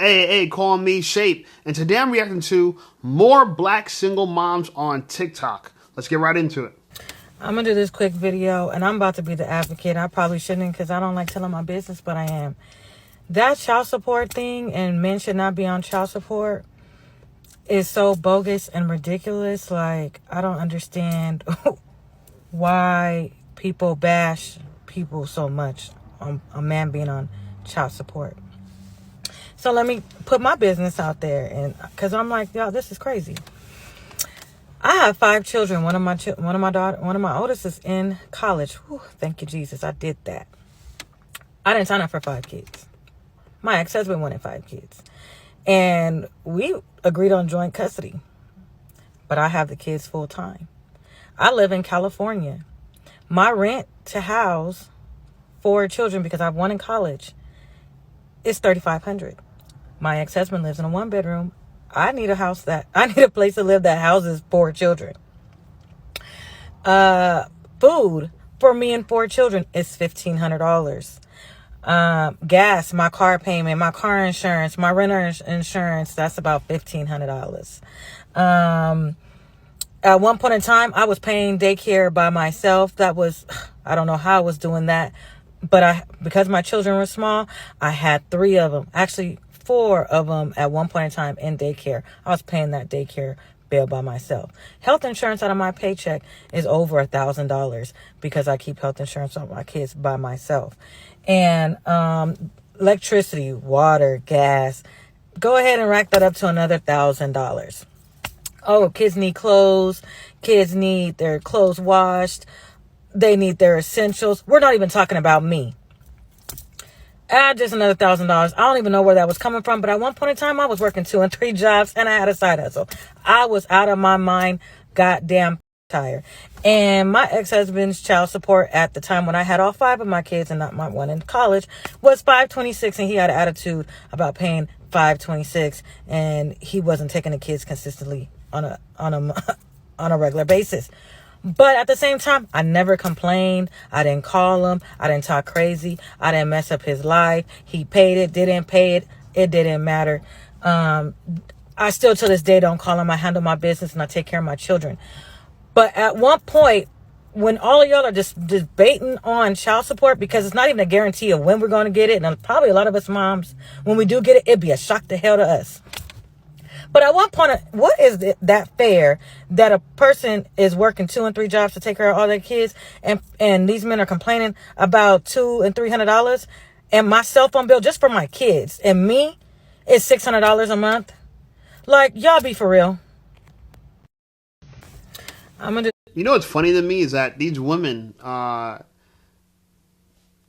Hey, calling me Shape, and today I'm reacting to more black single moms on TikTok. Let's get right into it. I'm going to do this quick video, and I'm about to be the advocate. I probably shouldn't because I don't like telling my business, but I am. That child support thing, and men should not be on child support, is so bogus and ridiculous. Like, I don't understand why people bash people so much on a man being on child support. So let me put my business out there, and because I'm like, y'all, this is crazy. I have 5 children. One of my oldest is in college. Whew, thank you, Jesus. I did that. I didn't sign up for 5 kids. My ex-husband wanted 5 kids, and we agreed on joint custody. But I have the kids full time. I live in California. My rent to house 4 children, because I have one in college, is $3,500. My ex-husband lives in a 1-bedroom. I need a place to live that houses 4 children. Food for me and 4 children is $1,500. Gas, my car payment, my car insurance, my renter insurance, that's about $1,500. At one point in time, I was paying daycare by myself. I don't know how I was doing that, but because my children were small, I had 3 of them. Actually, 4 of them at one point in time in daycare. I was paying that daycare bill by myself. Health insurance out of my paycheck is over $1,000 because I keep health insurance on my kids by myself. And electricity, water, gas, go ahead and rack that up to another $1,000. Oh, kids need clothes. Kids need their clothes washed. They need their essentials. We're not even talking about me. Add just another $1,000. I don't even know where that was coming from, but at one point in time, I was working 2 and 3 jobs, and I had a side hustle. I was out of my mind, goddamn tired. And my ex-husband's child support at the time when I had all 5 of my kids and not my one in college was $526, and he had an attitude about paying $526, and he wasn't taking the kids consistently on a regular basis. But at the same time, I never complained. I didn't call him. I didn't talk crazy. I didn't mess up his life. He paid it, didn't pay it. It didn't matter. I still to this day don't call him. I handle my business and I take care of my children. But at one point, when all of y'all are just debating on child support, because it's not even a guarantee of when we're going to get it, and probably a lot of us moms, when we do get it, it'd be a shock to hell to us. But at one point, what is that fair that a person is working 2 and 3 jobs to take care of all their kids, and these men are complaining about $200 and $300, and my cell phone bill just for my kids and me is $600 a month? Like, y'all be for real. You know what's funny to me is that these women,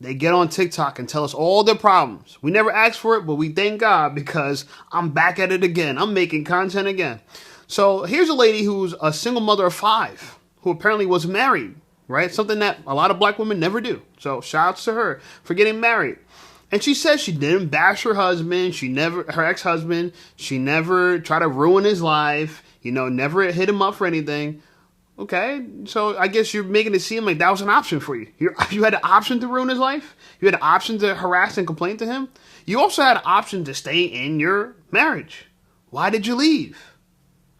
they get on TikTok and tell us all their problems. We never asked for it, but we thank God because I'm back at it again. I'm making content again. So here's a lady who's a single mother of 5 who apparently was married, right? Something that a lot of black women never do. So shout outs to her for getting married. And she says she didn't bash her husband. Her ex-husband, she never tried to ruin his life, never hit him up for anything. Okay, so I guess you're making it seem like that was an option for you. You had the option to ruin his life. You had the option to harass and complain to him. You also had an option to stay in your marriage. Why did you leave?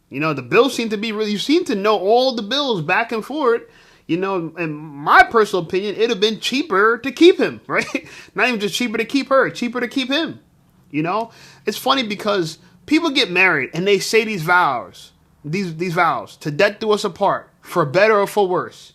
The bills seem to be you seem to know all the bills back and forth. In my personal opinion, it'd have been cheaper to keep him, right? Not even just cheaper to keep her, cheaper to keep him. It's funny because people get married and they say these vows, these vows, to death do us apart, for better or for worse.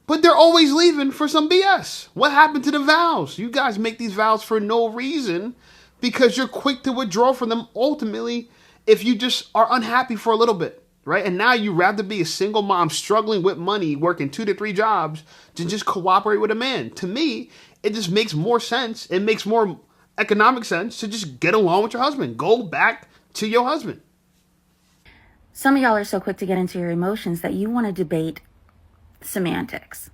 But they're always leaving for some BS. What happened to the vows? You guys make these vows for no reason because you're quick to withdraw from them ultimately if you just are unhappy for a little bit, right? And now you'd rather be a single mom struggling with money, working 2 to 3 jobs, than just cooperate with a man. To me, it just makes more sense. It makes more economic sense to just get along with your husband. Go back to your husband. Some of y'all are so quick to get into your emotions that you want to debate semantics.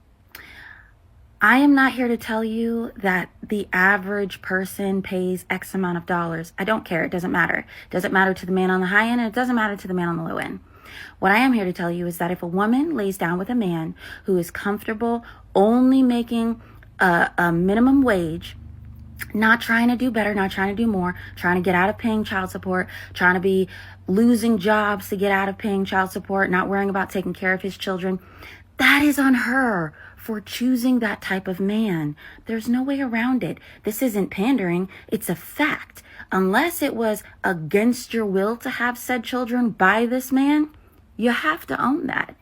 I am not here to tell you that the average person pays X amount of dollars. I don't care. It doesn't matter. It doesn't matter to the man on the high end, and it doesn't matter to the man on the low end. What I am here to tell you is that if a woman lays down with a man who is comfortable only making a minimum wage not trying to do better, not trying to do more, trying to get out of paying child support, trying to be losing jobs to get out of paying child support, not worrying about taking care of his children. That is on her for choosing that type of man. There's no way around it. This isn't pandering. It's a fact. Unless it was against your will to have said children by this man, you have to own that.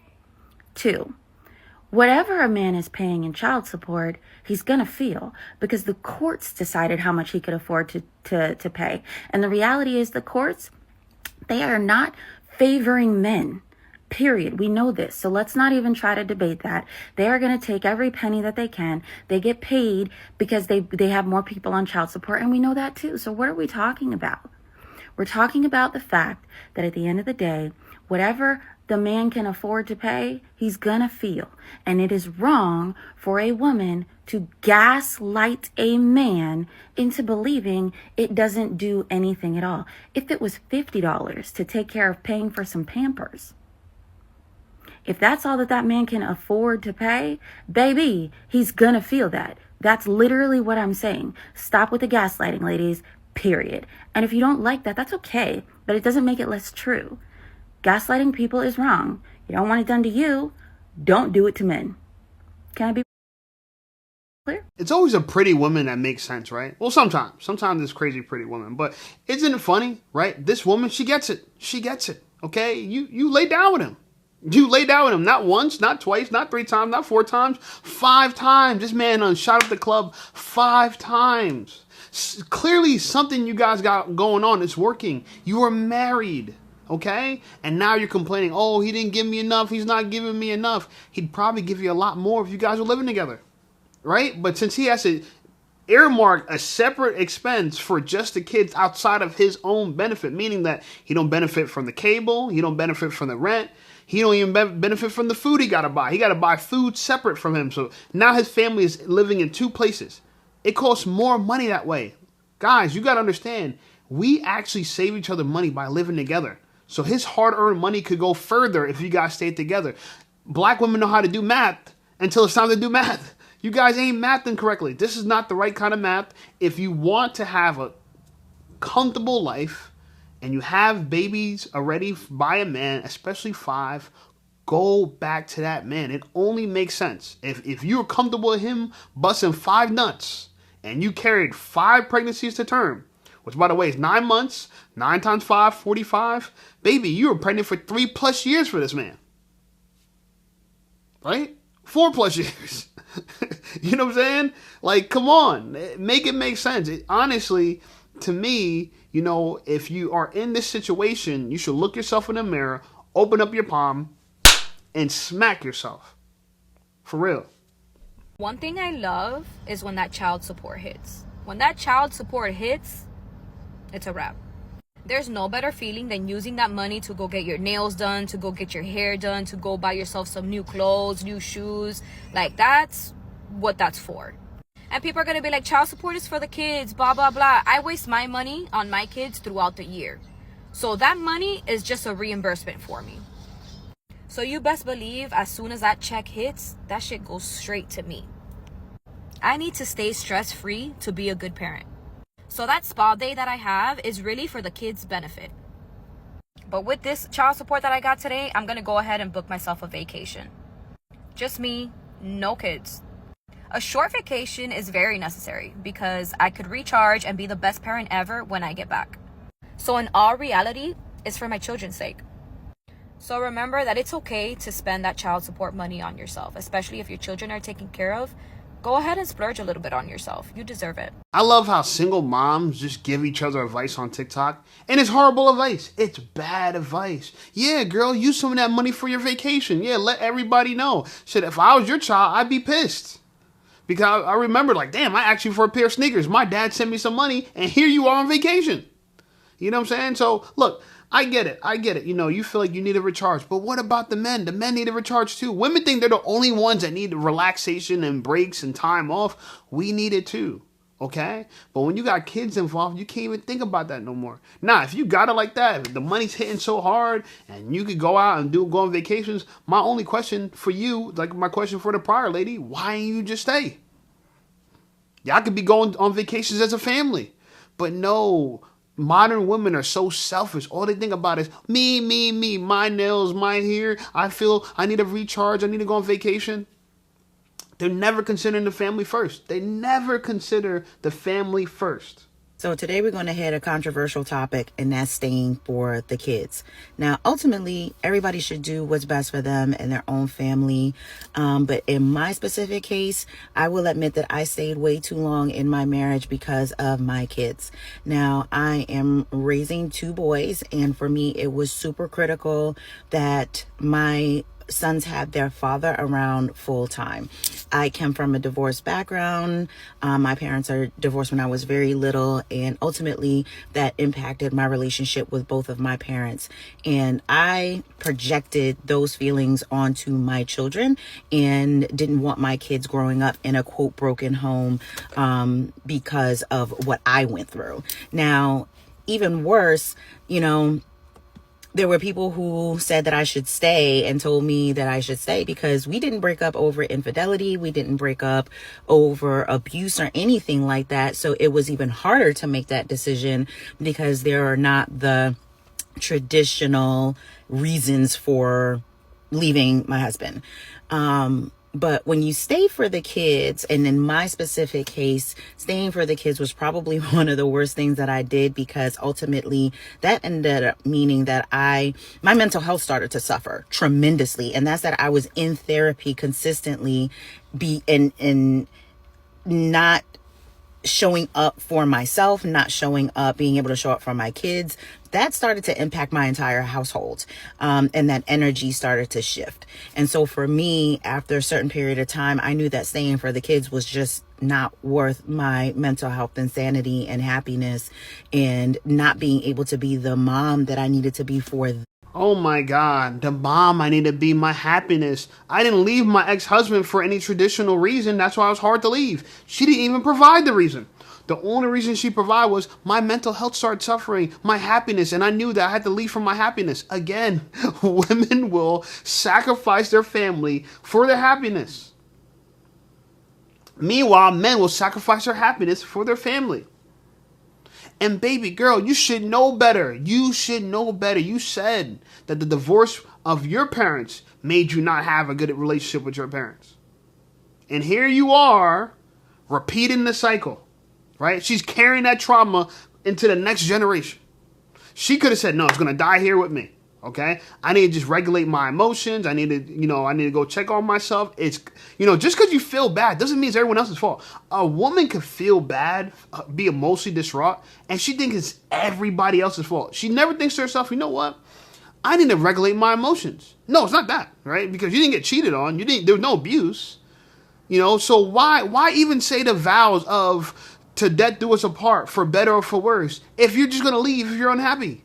2, whatever a man is paying in child support, he's going to feel, because the courts decided how much he could afford to pay. And the reality is the courts, they are not favoring men. Period. We know this. So let's not even try to debate that. They are going to take every penny that they can. They get paid because they have more people on child support, and we know that too. So what are we talking about? We're talking about the fact that at the end of the day, whatever the man can afford to pay, he's gonna feel. And it is wrong for a woman to gaslight a man into believing it doesn't do anything at all. If it was $50 to take care of paying for some Pampers, if that's all that man can afford to pay, baby, he's gonna feel that. That's literally what I'm saying. Stop with the gaslighting, ladies, period. And if you don't like that, that's okay, but it doesn't make it less true. Gaslighting people is wrong. You don't want it done to you, don't do it to men. Can I be clear? It's always a pretty woman that makes sense, right? Well, sometimes it's crazy pretty woman, but isn't it funny, right? This woman, she gets it, okay? You lay down with him. You lay down with him, not once, not twice, not 3 times, not 4 times, 5 times. This man shot up the club 5 times. Clearly something you guys got going on is working. You are married, okay? And now you're complaining, oh, he didn't give me enough, he's not giving me enough. He'd probably give you a lot more if you guys were living together, right? But since he has to earmark a separate expense for just the kids outside of his own benefit, meaning that he don't benefit from the cable, he don't benefit from the rent, he don't even benefit from the food he got to buy. He got to buy food separate from him. So now his family is living in 2 places. It costs more money that way. Guys, you got to understand, we actually save each other money by living together. So his hard-earned money could go further if you guys stayed together. Black women know how to do math until it's time to do math. You guys ain't mathing correctly. This is not the right kind of math. If you want to have a comfortable life, and you have babies already by a man, especially 5, go back to that man. It only makes sense. If you're comfortable with him busting 5 nuts and you carried 5 pregnancies to term, which by the way is 9 months, 9 times 5, 45, baby, you were pregnant for 3+ years for this man. Right? 4+ years. You know what I'm saying? Like, come on. Make it make sense. Honestly, to me, you know, if you are in this situation, you should look yourself in the mirror, open up your palm, and smack yourself. For real. One thing I love is when that child support hits. When that child support hits, it's a wrap. There's no better feeling than using that money to go get your nails done, to go get your hair done, to go buy yourself some new clothes, new shoes. Like, that's what that's for. And people are going to be like, child support is for the kids, blah, blah, blah. I waste my money on my kids throughout the year. So that money is just a reimbursement for me. So you best believe as soon as that check hits, that shit goes straight to me. I need to stay stress-free to be a good parent. So that spa day that I have is really for the kids' benefit. But with this child support that I got today, I'm going to go ahead and book myself a vacation. Just me, no kids. A short vacation is very necessary because I could recharge and be the best parent ever when I get back. So in all reality, it's for my children's sake. So remember that it's okay to spend that child support money on yourself, especially if your children are taken care of. Go ahead and splurge a little bit on yourself. You deserve it. I love how single moms just give each other advice on TikTok. And it's horrible advice. It's bad advice. Yeah, girl, use some of that money for your vacation. Yeah, let everybody know. Shit, if I was your child, I'd be pissed. Because I remember, like, damn, I asked you for a pair of sneakers. My dad sent me some money, and here you are on vacation. You know what I'm saying? So, look, I get it. You know, you feel like you need a recharge. But what about the men? The men need a recharge, too. Women think they're the only ones that need relaxation and breaks and time off. We need it, too. Okay? But when you got kids involved, you can't even think about that no more. Now, if you got it like that, if the money's hitting so hard and you could go out and go on vacations, my only question for you, like my question for the prior lady, why didn't you just stay? Y'all could be going on vacations as a family. But no, modern women are so selfish. All they think about is me, me, me, my nails, my hair. I feel I need a recharge. I need to go on vacation. They're never considering the family first. They never consider the family first. So today we're going to hit a controversial topic, and that's staying for the kids. Now, ultimately, everybody should do what's best for them and their own family. But in my specific case, I will admit that I stayed way too long in my marriage because of my kids. Now, I am raising 2 boys, and for me, it was super critical that my sons had their father around full time. I come from a divorced background. My parents are divorced when I was very little, and ultimately that impacted my relationship with both of my parents. And I projected those feelings onto my children and didn't want my kids growing up in a quote broken home because of what I went through. Now, even worse, there were people who said that I should stay and told me that I should stay because we didn't break up over infidelity. We didn't break up over abuse or anything like that. So it was even harder to make that decision because there are not the traditional reasons for leaving my husband. But when you stay for the kids, and in my specific case, staying for the kids was probably one of the worst things that I did, because ultimately that ended up meaning that my mental health started to suffer tremendously. And that's that I was in therapy consistently, and not showing up for myself, not showing up, being able to show up for my kids. That started to impact my entire household. And that energy started to shift. And so for me, after a certain period of time, I knew that staying for the kids was just not worth my mental health and sanity and happiness, and not being able to be the mom that I needed to be for them. Oh my God, the mom I need to be, my happiness. I didn't leave my ex-husband for any traditional reason. That's why it was hard to leave. She didn't even provide the reason. The only reason she provided was my mental health started suffering, my happiness, and I knew that I had to leave for my happiness. Again, women will sacrifice their family for their happiness. Meanwhile, men will sacrifice their happiness for their family. And baby girl, you should know better. You should know better. You said that the divorce of your parents made you not have a good relationship with your parents. And here you are, repeating the cycle, right? She's carrying that trauma into the next generation. She could have said, no, it's going to die here with me. Okay, I need to just regulate my emotions. I need to go check on myself. It's, just because you feel bad doesn't mean it's everyone else's fault. A woman could feel bad, be emotionally distraught, and she thinks it's everybody else's fault. She never thinks to herself, you know what? I need to regulate my emotions. No, it's not that, right? Because you didn't get cheated on. There was no abuse. So why even say the vows of to death do us apart, for better or for worse, if you're just gonna leave if you're unhappy?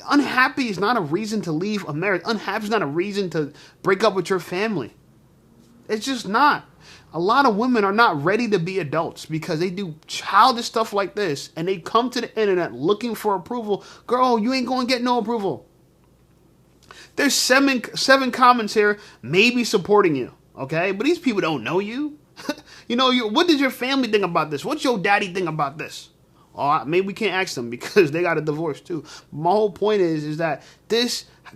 Unhappy is not a reason to leave a marriage. Unhappy is not a reason to break up with your family. It's just not. A lot of women are not ready to be adults because they do childish stuff like this, and they come to the internet looking for approval. Girl, you ain't going to get no approval. There's seven comments here maybe supporting you, okay? But these people don't know you. What does your family think about this? What's your daddy think about this? Maybe we can't ask them because they got a divorce too. My whole point is that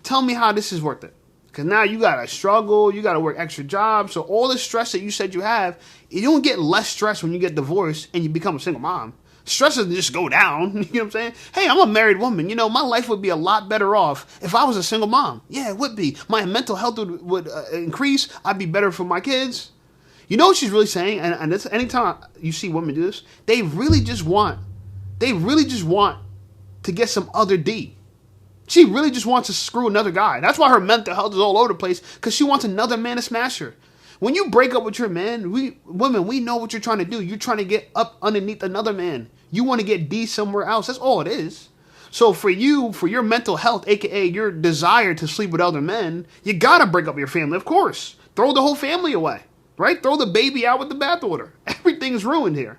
tell me how this is worth it. Because now you got to struggle, you got to work extra jobs. So all the stress that you said you have, you don't get less stress when you get divorced and you become a single mom. Stress doesn't just go down. You know what I'm saying? Hey, I'm a married woman. My life would be a lot better off if I was a single mom. Yeah, it would be. My mental health would increase. I'd be better for my kids. You know what she's really saying? And this, anytime you see women do this, they really just want to get some other D. She really just wants to screw another guy. That's why her mental health is all over the place, because she wants another man to smash her. When you break up with your man, women, we know what you're trying to do. You're trying to get up underneath another man. You want to get D somewhere else. That's all it is. So for your mental health, aka your desire to sleep with other men, you gotta break up your family, of course. Throw the whole family away, right? Throw the baby out with the bathwater. Everything's ruined here.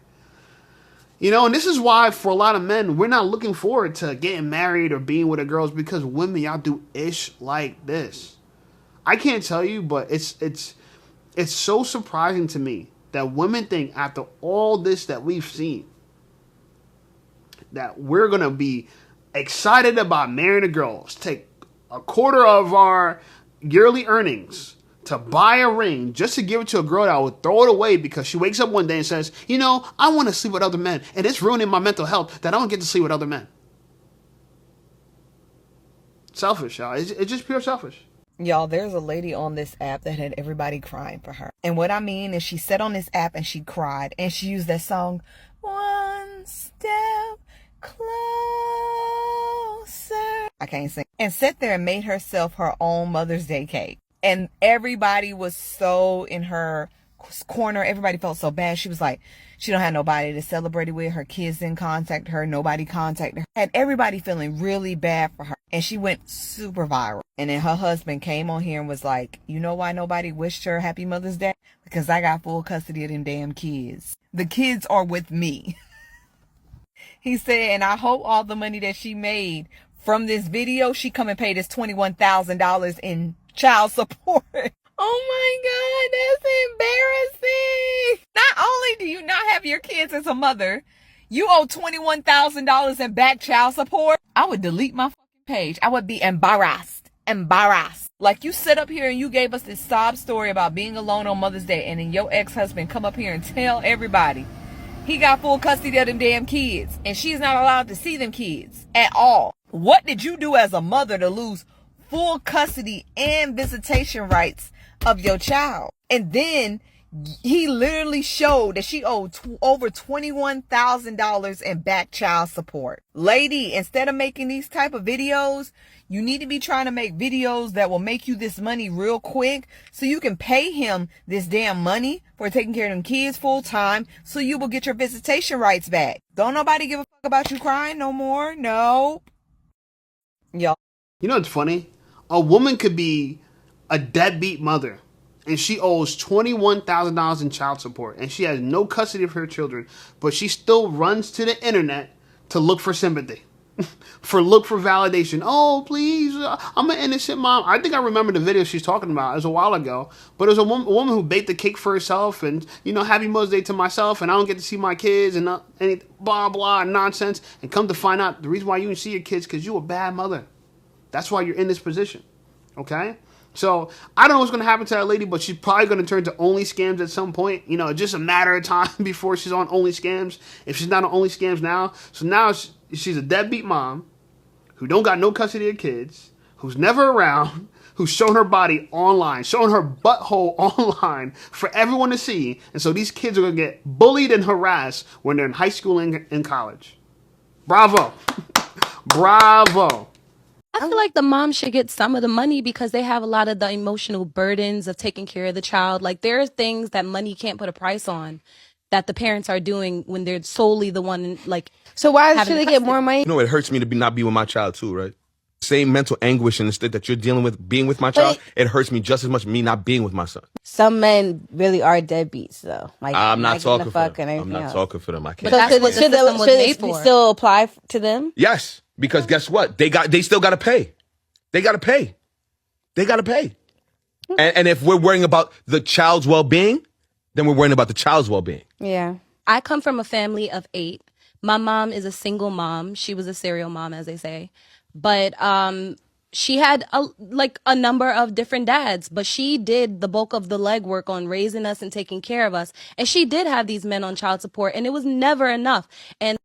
And this is why for a lot of men, we're not looking forward to getting married or being with a girl, because women, y'all do ish like this. I can't tell you, but it's so surprising to me that women think after all this that we've seen, that we're going to be excited about marrying a girl, take a quarter of our yearly earnings to buy a ring just to give it to a girl that would throw it away because she wakes up one day and says, you know, I want to sleep with other men and it's ruining my mental health that I don't get to sleep with other men. Selfish, y'all. It's just pure selfish. Y'all, there's a lady on this app that had everybody crying for her. And what I mean is she sat on this app and she cried. And she used that song, One Step Closer. I can't sing. And sat there and made herself her own Mother's Day cake. And everybody was so in her corner. Everybody felt so bad. She was like, she don't have nobody to celebrate it with. Her kids didn't contact her. Nobody contacted her. Had everybody feeling really bad for her. And she went super viral. And then her husband came on here and was like, you know why nobody wished her happy Mother's Day? Because I got full custody of them damn kids. The kids are with me. He said, and I hope all the money that she made from this video, she come and pay this $21,000 in child support. Oh my God, that's embarrassing. Not only do you not have your kids as a mother, you owe $21,000 in back child support. I would delete my fucking page. I would be embarrassed. Like you sit up here and you gave us this sob story about being alone on Mother's Day, and then your ex-husband come up here and tell everybody he got full custody of them damn kids and she's not allowed to see them kids at all. What did you do as a mother to lose full custody and visitation rights of your child? And then he literally showed that she owed over $21,000 in back child support. Lady, instead of making these type of videos, you need to be trying to make videos that will make you this money real quick so you can pay him this damn money for taking care of them kids full time so you will get your visitation rights back. Don't nobody give a fuck about you crying no more. No. Y'all. You know what's funny? A woman could be a deadbeat mother and she owes $21,000 in child support and she has no custody of her children, but she still runs to the internet to look for sympathy, look for validation. Oh, please, I'm an innocent mom. I think I remember the video she's talking about. It was a while ago, but it was a woman who baked the cake for herself and, you know, happy Mother's Day to myself and I don't get to see my kids and any blah, blah, nonsense. And come to find out the reason why you didn't see your kids because you a bad mother. That's why you're in this position. Okay? So I don't know what's going to happen to that lady, but she's probably going to turn to Only Scams at some point. You know, just a matter of time before she's on Only Scams. If she's not on Only Scams now. So now she's a deadbeat mom who don't got no custody of kids, who's never around, who's showing her body online, showing her butthole online for everyone to see. And so these kids are going to get bullied and harassed when they're in high school and in college. Bravo. Bravo. I feel like the mom should get some of the money because they have a lot of the emotional burdens of taking care of the child. Like there are things that money can't put a price on that the parents are doing when they're solely the one like. So why should having they the get custody. more money? You know, it hurts me to not be with my child too, right? Same mental anguish and instead that you're dealing with being with my child, it hurts me just as much me not being with my son. Some men really are deadbeats, though. Like I'm not talking for them. And I'm not else. talking for them. I can't. But that's what the system was made for. Still apply to them? Yes, because guess what? They still got to pay. They got to pay. They got to pay. And if we're worrying about the child's well-being, then we're worrying about the child's well-being. Yeah. I come from a family of 8. My mom is a single mom. She was a serial mom, as they say. But she had a number of different dads, but she did the bulk of the legwork on raising us and taking care of us. And she did have these men on child support, and it was never enough. And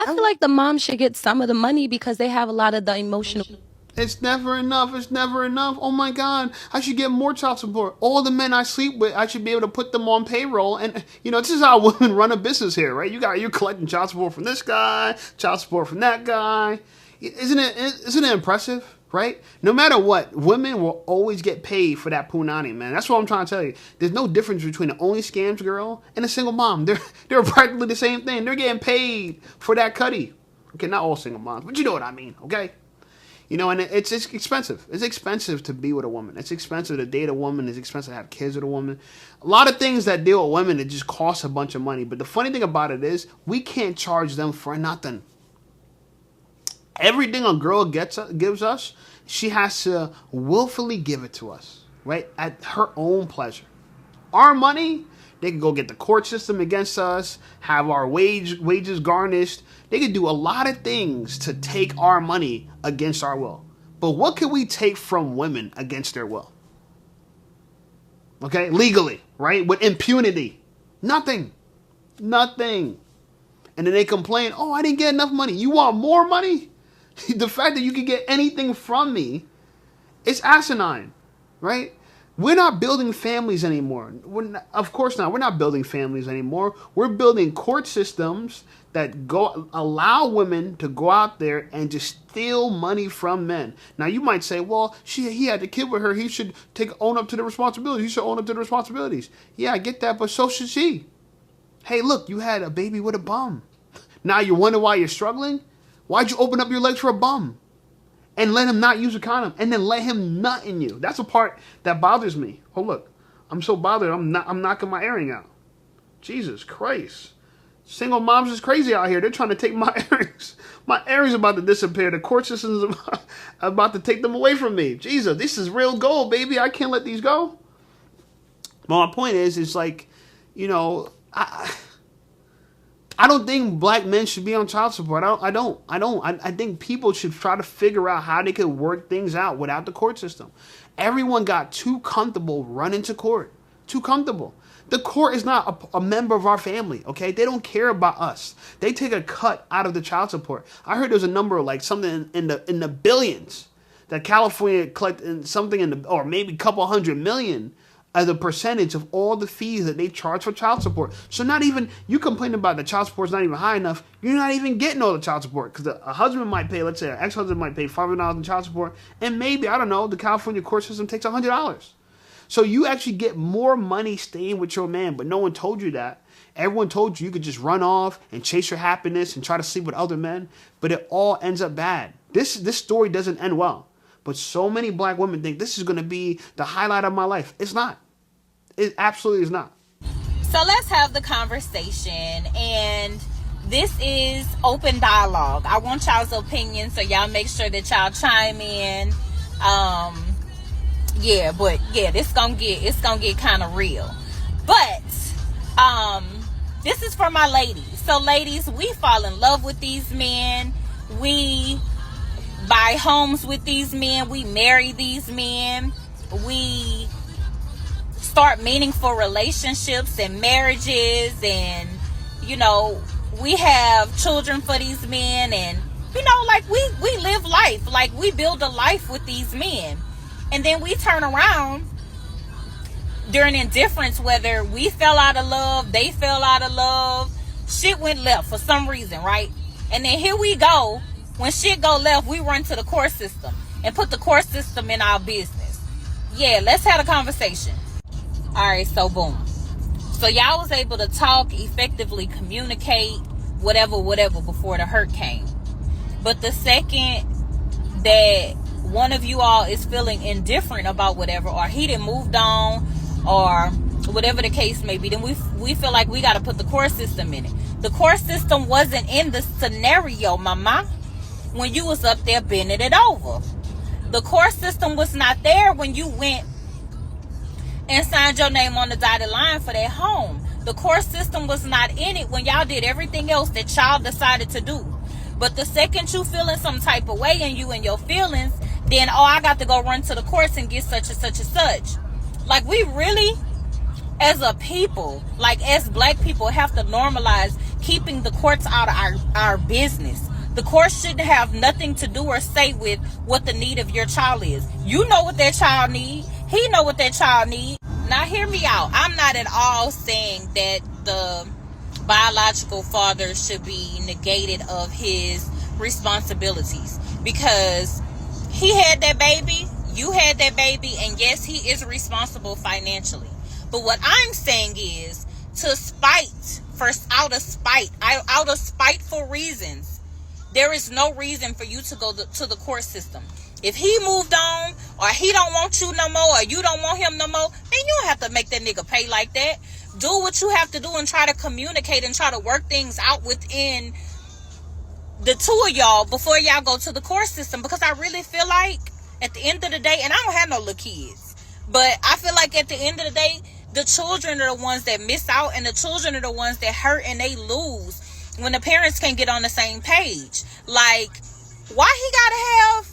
I feel like the mom should get some of the money because they have a lot of the emotional. It's never enough. It's never enough. Oh my God. I should get more child support. All the men I sleep with, I should be able to put them on payroll. And, you know, this is how women run a business here, right? You're collecting child support from this guy, child support from that guy. Isn't it impressive, right? No matter what, women will always get paid for that punani, man. That's what I'm trying to tell you. There's no difference between an Only Scams girl and a single mom. They're practically the same thing. They're getting paid for that cutty. Okay, not all single moms, but you know what I mean, okay? You know, and it's expensive. It's expensive to be with a woman. It's expensive to date a woman. It's expensive to have kids with a woman. A lot of things that deal with women, it just costs a bunch of money. But the funny thing about it is we can't charge them for nothing. Everything a girl gives us, she has to willfully give it to us, right? At her own pleasure. Our money, They could go get the court system against us, have our wages garnished. They could do a lot of things to take our money against our will. But what can we take from women against their will? Okay, legally, right? With impunity. Nothing. Nothing. And then they complain, oh, I didn't get enough money. You want more money? The fact that you can get anything from me, it's asinine, right? We're not building families anymore. Of course not. We're not building families anymore. We're building court systems that allow women to go out there and just steal money from men. Now you might say, well, he had a kid with her. He should own up to the responsibilities. He should own up to the responsibilities. Yeah, I get that, but so should she. Hey, look, you had a baby with a bum. Now you wonder why you're struggling? Why'd you open up your legs for a bum? And let him not use a condom, and then let him nut in you. That's the part that bothers me. Oh look, I'm so bothered. I'm knocking my earring out. Jesus Christ, single moms is crazy out here. They're trying to take my earrings. My earrings about to disappear. The court system is about to take them away from me. Jesus, this is real gold, baby. I can't let these go. Well, my point is, it's like, you know, I don't think black men should be on child support. I don't. I think people should try to figure out how they could work things out without the court system. Everyone got too comfortable running to court. Too comfortable. The court is not a member of our family, okay? They don't care about us. They take a cut out of the child support. I heard there's a number like something in the billions that California collected, something or maybe a couple $100 million as a percentage of all the fees that they charge for child support. So not even, you complain about the child support is not even high enough, you're not even getting all the child support. Because a husband might pay, let's say an ex-husband might pay $500 in child support, and maybe, I don't know, the California court system takes $100. So you actually get more money staying with your man, but no one told you that. Everyone told you could just run off and chase your happiness and try to sleep with other men, but it all ends up bad. This story doesn't end well. But so many black women think this is going to be the highlight of my life. It's not. It absolutely is not. So let's have the conversation. And this is open dialogue. I want y'all's opinion, so y'all make sure that y'all chime in. It's gonna get kind of real. But this is for my ladies. So ladies, we fall in love with these men. We buy homes with these men. We marry these men. We start meaningful relationships and marriages, and you know, we have children for these men, and you know, like we live life, like we build a life with these men. And then we turn around during indifference, whether we fell out of love, they fell out of love, shit went left for some reason, right? And then here we go, when shit go left, we run to the court system and put the court system in our business. Yeah, let's have a conversation. All right, so boom. So y'all was able to talk, effectively communicate, whatever, before the hurt came. But the second that one of you all is feeling indifferent about whatever, or he done moved on, or whatever the case may be, then we feel like we got to put the court system in it. The court system wasn't in the scenario, mama, when you was up there bending it over. The court system was not there when you went and signed your name on the dotted line for that home. The court system was not in it when y'all did everything else that y'all decided to do. But the second you feeling some type of way, and you and your feelings, then, oh, I got to go run to the courts and get such and such and such. Like, we really, as a people, like as black people, have to normalize keeping the courts out of our business. The courts shouldn't have nothing to do or say with what the need of your child is. You know what that child need. He know what that child need. Now, hear me out. I'm not at all saying that the biological father should be negated of his responsibilities, because he had that baby, you had that baby, and yes, he is responsible financially. But what I'm saying is, out of spiteful reasons, there is no reason for you to go to the court system. If he moved on, or he don't want you no more, or you don't want him no more, then you don't have to make that nigga pay like that. Do what you have to do and try to communicate and try to work things out within the two of y'all before y'all go to the court system. Because I really feel like at the end of the day, and I don't have no little kids, but I feel like at the end of the day, the children are the ones that miss out, and the children are the ones that hurt and they lose when the parents can't get on the same page. Like, why he gotta have...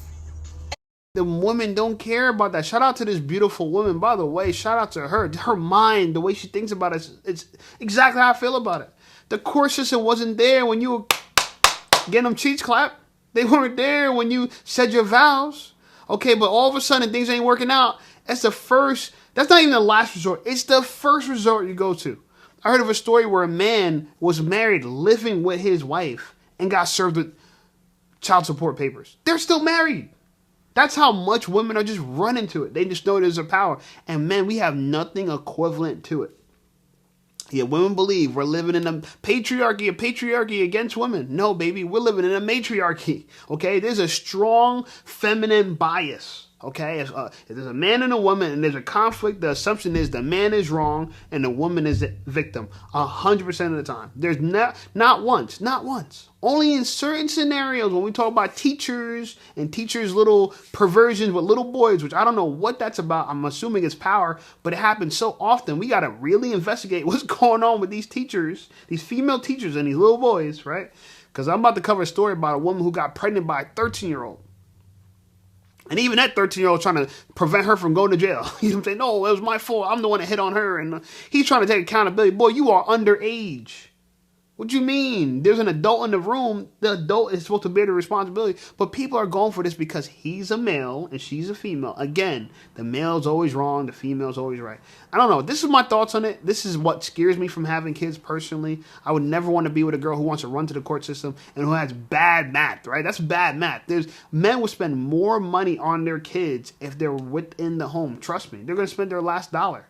The women don't care about that. Shout out to this beautiful woman, by the way. Shout out to her. Her mind, the way she thinks about it, it's exactly how I feel about it. The court system wasn't there when you were getting them cheeks clapped. They weren't there when you said your vows. Okay, but all of a sudden things ain't working out. That's not even the last resort. It's the first resort you go to. I heard of a story where a man was married, living with his wife, and got served with child support papers. They're still married. That's how much women are just running to it. They just know there's a power. And men, we have nothing equivalent to it. Yeah, women believe we're living in a patriarchy against women. No, baby, we're living in a matriarchy. Okay, there's a strong feminine bias. Okay, if there's a man and a woman and there's a conflict, the assumption is the man is wrong and the woman is the victim 100% of the time. There's not once, only in certain scenarios when we talk about teachers and teachers' little perversions with little boys, which I don't know what that's about. I'm assuming it's power, but it happens so often. We got to really investigate what's going on with these teachers, these female teachers and these little boys, right? Because I'm about to cover a story about a woman who got pregnant by a 13-year-old. And even that 13-year-old trying to prevent her from going to jail. You know what I'm saying? No, it was my fault. I'm the one that hit on her. And he's trying to take accountability. Boy, you are underage. What do you mean? There's an adult in the room. The adult is supposed to bear the responsibility. But people are going for this because he's a male and she's a female. Again, the male's always wrong. The female's always right. I don't know. This is my thoughts on it. This is what scares me from having kids personally. I would never want to be with a girl who wants to run to the court system and who has bad math, right? That's bad math. Men will spend more money on their kids if they're within the home. Trust me. They're going to spend their last dollar.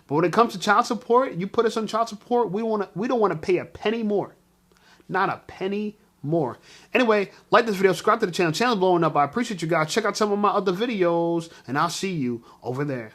But when it comes to child support, you put us on child support, we don't want to pay a penny more. Not a penny more. Anyway, like this video, subscribe to the channel. Channel's blowing up. I appreciate you guys. Check out some of my other videos, and I'll see you over there.